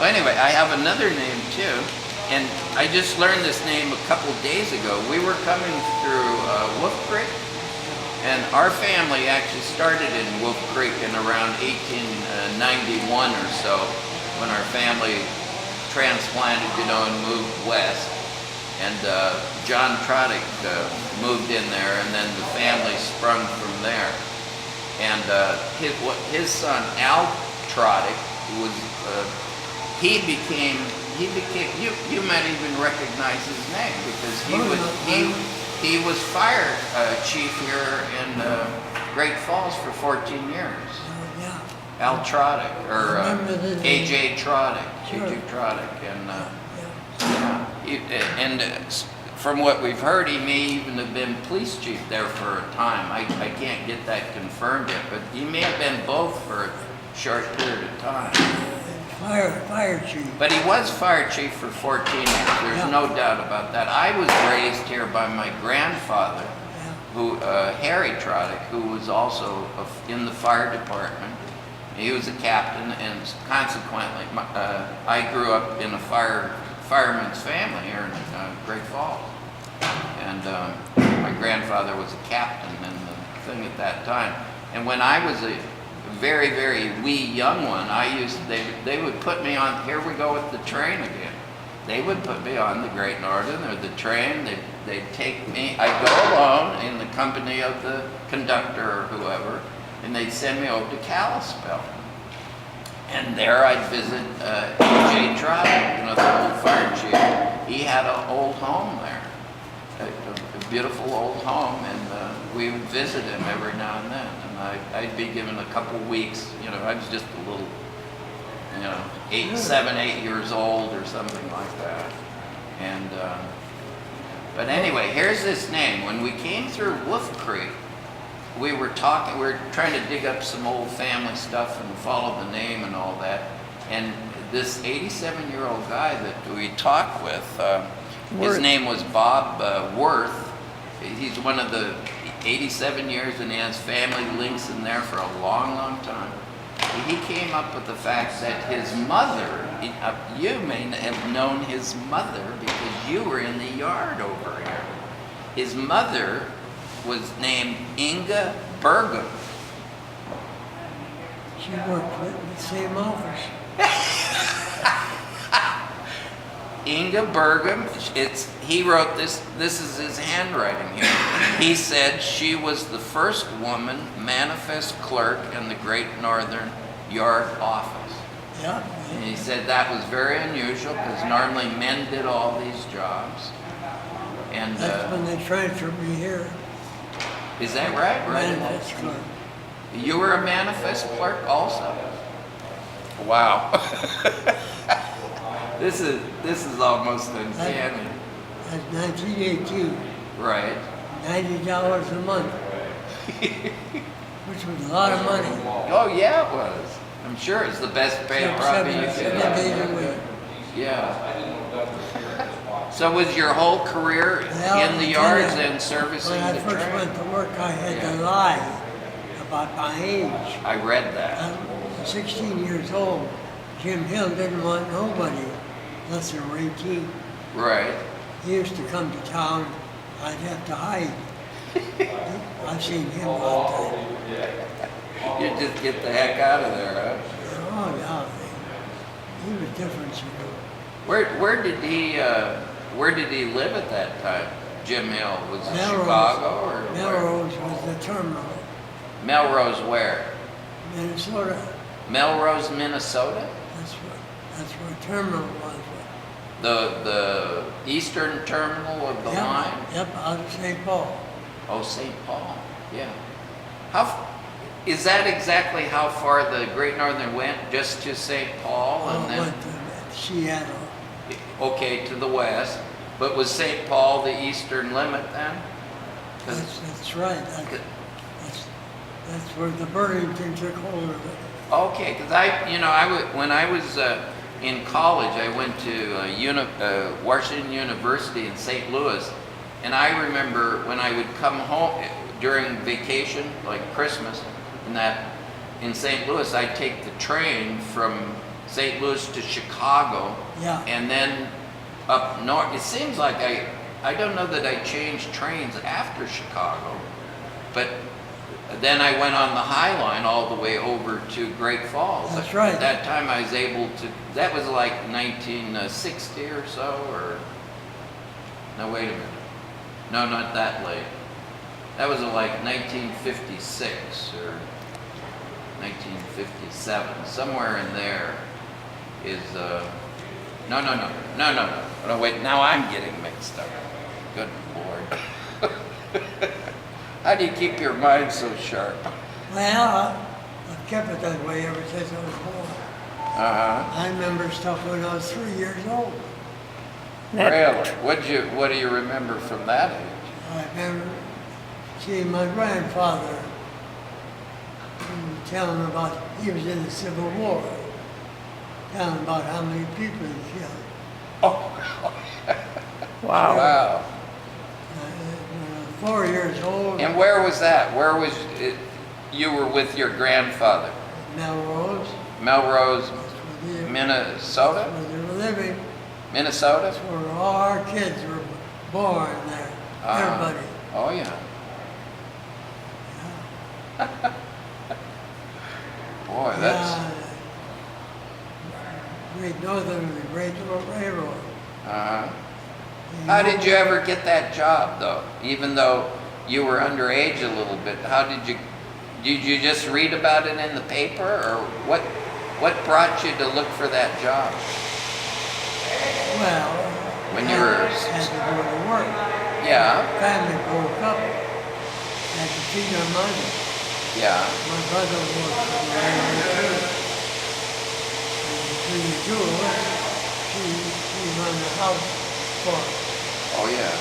Well, anyway, I have another name too, and I just learned this name a couple days ago. We were coming through Wolf Creek, and our family actually started in Wolf Creek in around 1891 or so, when our family transplanted, and moved west. And John Trodick moved in there, and then the family sprung from there. And his son Al Trodick was he became you might even recognize his name, because he was fire chief here in Great Falls for 14 years. Yeah. Al Trodick, or A.J. Trodick, Sure. A.J. Trodick, and Yeah. and from what we've heard, he may even have been police chief there for a time. I can't get that confirmed yet, but he may have been both for a short period of time. Fire chief. But he was fire chief for 14 years. There's Yeah. no doubt about that. I was raised here by my grandfather, who Harry Trodick, who was also in the fire department. He was a captain, and consequently, I grew up in a fireman's family here in Great Falls. And my grandfather was a captain in the thing at that time. And when I was a very, very wee young one, they would put me on, here we go with the train again. They would put me on the Great Northern or the train. They'd take me, I'd go alone in the company of the conductor or whoever, and they'd send me over to Kalispell. And there I'd visit A.J. Trodick, the old fire chief. He had an old home there, a beautiful old home, and we would visit him every now and then. And I'd be given a couple weeks. I was just a little, 7, 8 years old or something like that. And but anyway, here's this name. When we came through Wolf Creek, we were trying to dig up some old family stuff and follow the name and all that. And this 87-year-old guy that we talked with, his name was Bob Worth. He's one of the 87 years, and he has family links in there for a long, long time. He came up with the fact that his mother, you may have known his mother because you were in the yard over here. His mother was named Inga Burgum. She worked in the same office. Inga Burgum, he wrote this is his handwriting here. He said she was the first woman manifest clerk in the Great Northern Yard office. Yeah. And he said that was very unusual because normally men did all these jobs. And That's when they transferred me here. Is that right? Manifest clerk. You were a manifest clerk also? Wow. This is almost uncanny. That's 1918. Right. $90 a month, which was a lot of money. Oh yeah, it was. I'm sure it's the best pay probably you could Seven days a week. Yeah. So was your whole career in the yards and servicing When I the first train? went to work, I had to lie about my age. I read that. I'm 16 years old. Jim Hill didn't want nobody unless they were 18. Right. He used to come to town. I'd have to hide. I've seen him a lot of times. You just get the heck out of there, huh? Oh, yeah. He was different, Where did he live at that time? Jim Hill, was it Melrose. Chicago or where? Melrose was the terminal. Melrose where? Minnesota. Melrose, Minnesota? That's where terminal was. The eastern terminal of the line? Yep, out of St. Paul. Oh, St. Paul, yeah. Is that exactly how far the Great Northern went? Just to St. Paul and then? Went to Seattle. Okay, to the west. But was St. Paul the eastern limit then? That's right. That's where the Breuning took hold of it. Okay, because when I was in college, I went to Washington University in St. Louis, and I remember when I would come home during vacation, like Christmas, and that in St. Louis, I'd take the train from St. Louis to Chicago. Yeah. And then up north. It seems like I don't know that I changed trains after Chicago, but then I went on the High Line all the way over to Great Falls. That's right. At that time I was able to, that was like 1960 or so, or, no, wait a minute. No, not that late. That was like 1956 or 1957, somewhere in there is, no, wait, now I'm getting mixed up. Good Lord. How do you keep your mind so sharp? Well, I've kept it that way ever since I was born. Uh-huh. I remember stuff when I was 3 years old. Really? What do you remember from that age? I remember seeing my grandfather and telling about, he was in the Civil War, telling about how many people he killed. Oh. Wow. Wow. When I was 4 years old, And where was that? Where was it? You were with your grandfather? Melrose, Melrose, that's where they Minnesota? were living. Minnesota? That's where all our kids were born there. Everybody. Oh, yeah. Boy, that's, Great Northern, the Great Railroad. uh-huh. How did you ever get that job, though? Even though you were underage a little bit, how did you just read about it in the paper, or what brought you to look for that job? Well, When you were, had to go to work. yeah, Family broke up. Had to feed our mother. yeah, My brother worked for the railroad too. And between the two of us, she run the house for us. oh, yeah.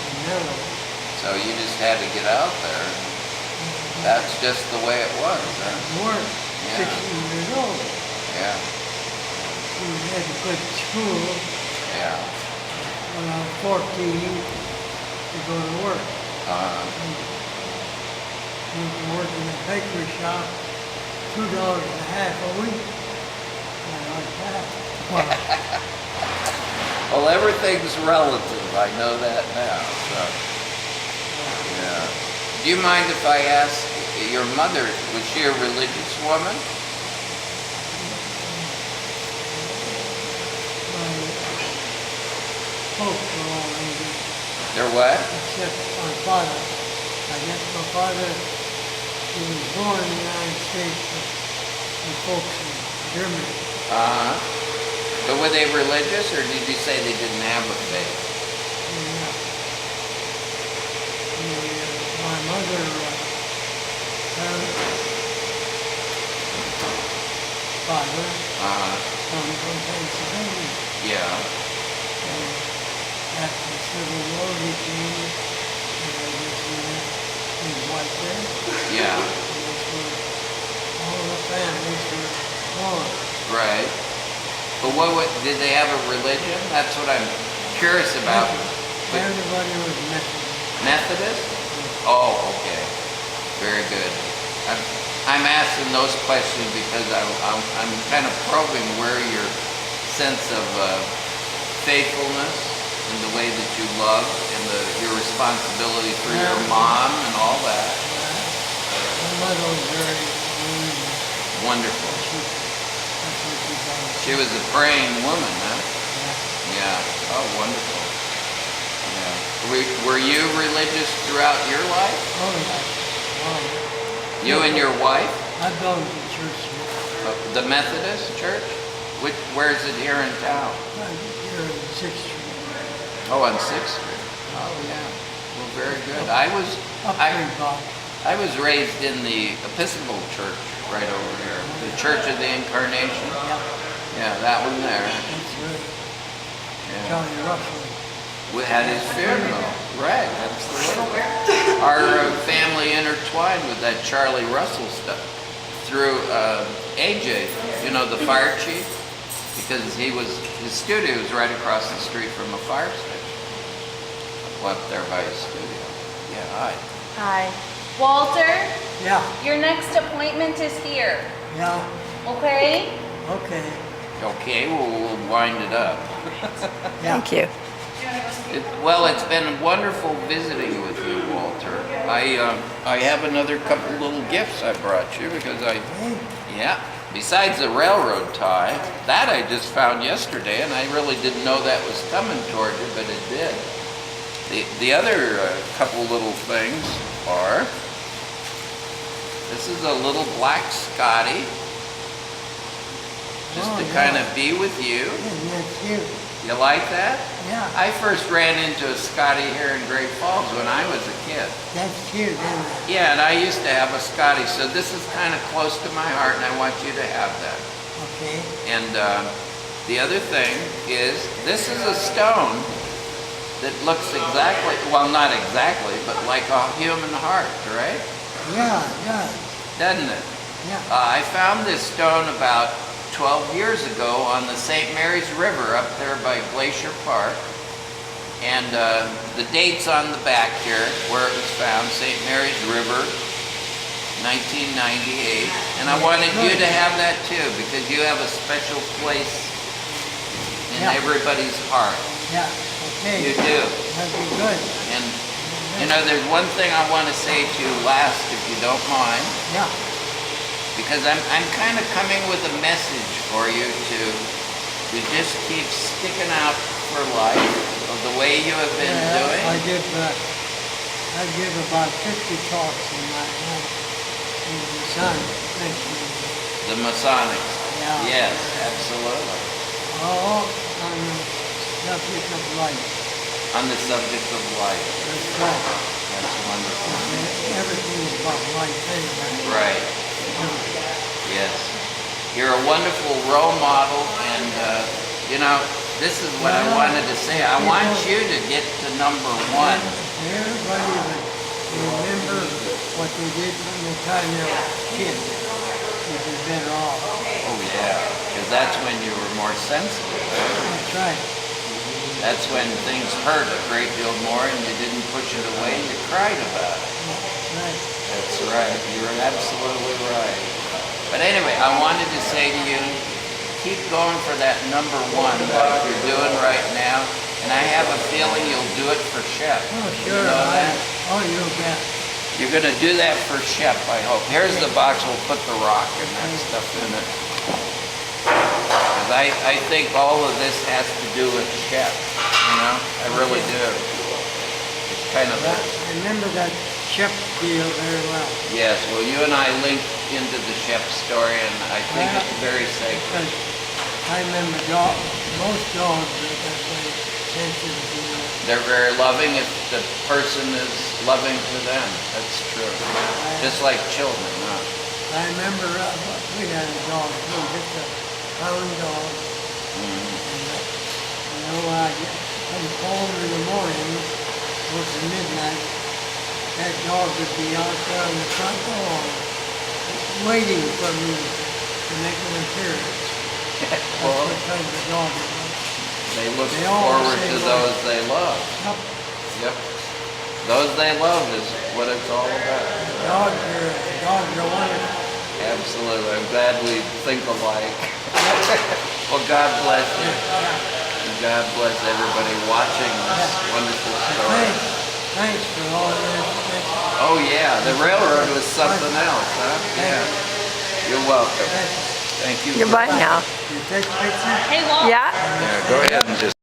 And now, So you just had to get out there. That's just the way it was, huh? work, Yeah. 16 years old. Yeah, We had to quit school yeah. when I was 14 to go to work. Went to work in a bakery shop, $2.50 a week. And like that. Well, Well, everything's relative. I know that now. So, yeah. Do you mind if I ask, your mother, was she a religious woman? my folks were all Indian, They're what? except my father. I guess my father, he was born in the United States, but my folks in Germany. Uh-huh. But were they religious, or did you say they didn't have a faith? My mother, her father, Uh-huh. from Pennsylvania. Yeah. And after the Civil War, he came, and I guess his wife there. Yeah. And that's where all the families were born. Right. But did they have a religion? That's what I'm curious about. But Everybody was Methodist. Methodist? Oh, okay. Very good. I'm asking those questions because I'm kind of probing where your sense of faithfulness and the way that you love and your responsibility for your mom and all that. My mother was very religious. Wonderful. That's what she done. She was a praying woman, huh? Yeah. Yeah. Oh, wonderful. Yeah. Were you religious throughout your life? Oh, yeah. Wow. You and your wife? I've gone to church here. The Methodist church? Where is it here in town? Right here in 6th Street. Oh, on 6th Street. Oh, yeah. Well, very good. Up there, Bob. I was raised in the Episcopal church right over here. The Church of the Incarnation. Yeah, Yeah, that one there. that's right. Yeah. Charlie Russell. We had his funeral. Right, absolutely. Our family intertwined with that Charlie Russell stuff through AJ, the fire chief, because his studio was right across the street from a fire station. Up there by his studio. Yeah, hi. Hi. Walter, Yeah, your next appointment is here. yeah. Okay? Okay. Okay, we'll wind it up. Yeah. Thank you. Well, it's been wonderful visiting with you, Walter. I have another couple little gifts I brought you because Hey, yeah, besides the railroad tie, that I just found yesterday and I really didn't know that was coming toward you, but it did. The other couple little things are, this is a little black Scotty, just Oh, to yeah. kind of be with you. isn't that cute? You like that? Yeah. I first ran into a Scotty here in Great Falls when I was a kid. That's cute, isn't it? Yeah, and I used to have a Scotty, so this is kind of close to my heart, and I want you to have that. Okay. And the other thing is, this is a stone that looks exactly, well, not exactly, but like a human heart, right? Yeah, yeah, Doesn't it? yeah. I found this stone about 12 years ago on the St. Mary's River up there by Glacier Park. And the date's on the back here where it was found, St. Mary's River, 1998. And I wanted you to have that too because you have a special place in Yeah. everybody's heart. Yeah, okay. You do. That'd be good. And you know, there's one thing I want to say to you last, if you don't mind. Yeah, Because I'm kind of coming with a message for you to just keep sticking out for life of the way you have been doing. I give about 50 talks in my home in the sun next to me. The Masonics. Yeah. Yes, absolutely. Oh, on the subject of life. On the subject of life. That's right. That's wonderful. Everything is about life anyway. Right. Everything. Yes. You're a wonderful role model, and you know, this is what I wanted to say. I want you to get to number one. Everybody would remember what they did from the time they were kids. You'd be better off. Oh yeah, because that's when you were more sensitive. That's right. That's when things hurt a great deal more, and you didn't push it away. You cried about it. That's right. That's right. You're absolutely right. But anyway, I wanted to say to you, keep going for that number one like you're doing right now. And I have a feeling you'll do it for Shep. Oh, You sure. know that? Oh, you bet. You're going to do that for Shep, I hope. Here's the box. We'll put the rock and that stuff in it. Because I think all of this has to do with Shep. You know? I really do. It's kind of a... Remember that Shep deal very well. Yes, well, you and I linked into the Shep story, and I think it's very sacred. Because I remember most dogs are that way sensitive to you. They're very loving if the person is loving to them. That's true. Just like children, huh? I remember we had a dog too, just a hound dog. Mhm. And, I'd come home in the morning, working midnight, that dog would be out there on the front door waiting for me to make an appearance. That's Well, what kind of dog it was. they look They all forward say to what- those they love. Yep. Yep. Those they love is what it's all about. Dogs are wonderful. Absolutely. I'm glad we think alike. Well, God bless you. And God bless everybody watching this wonderful story. Thanks for all your information. Oh, yeah. The railroad was something else, huh? Yeah. You're welcome. Thank you. Goodbye now. You take pictures? Hey, Walt. Yeah? Yeah, go ahead and just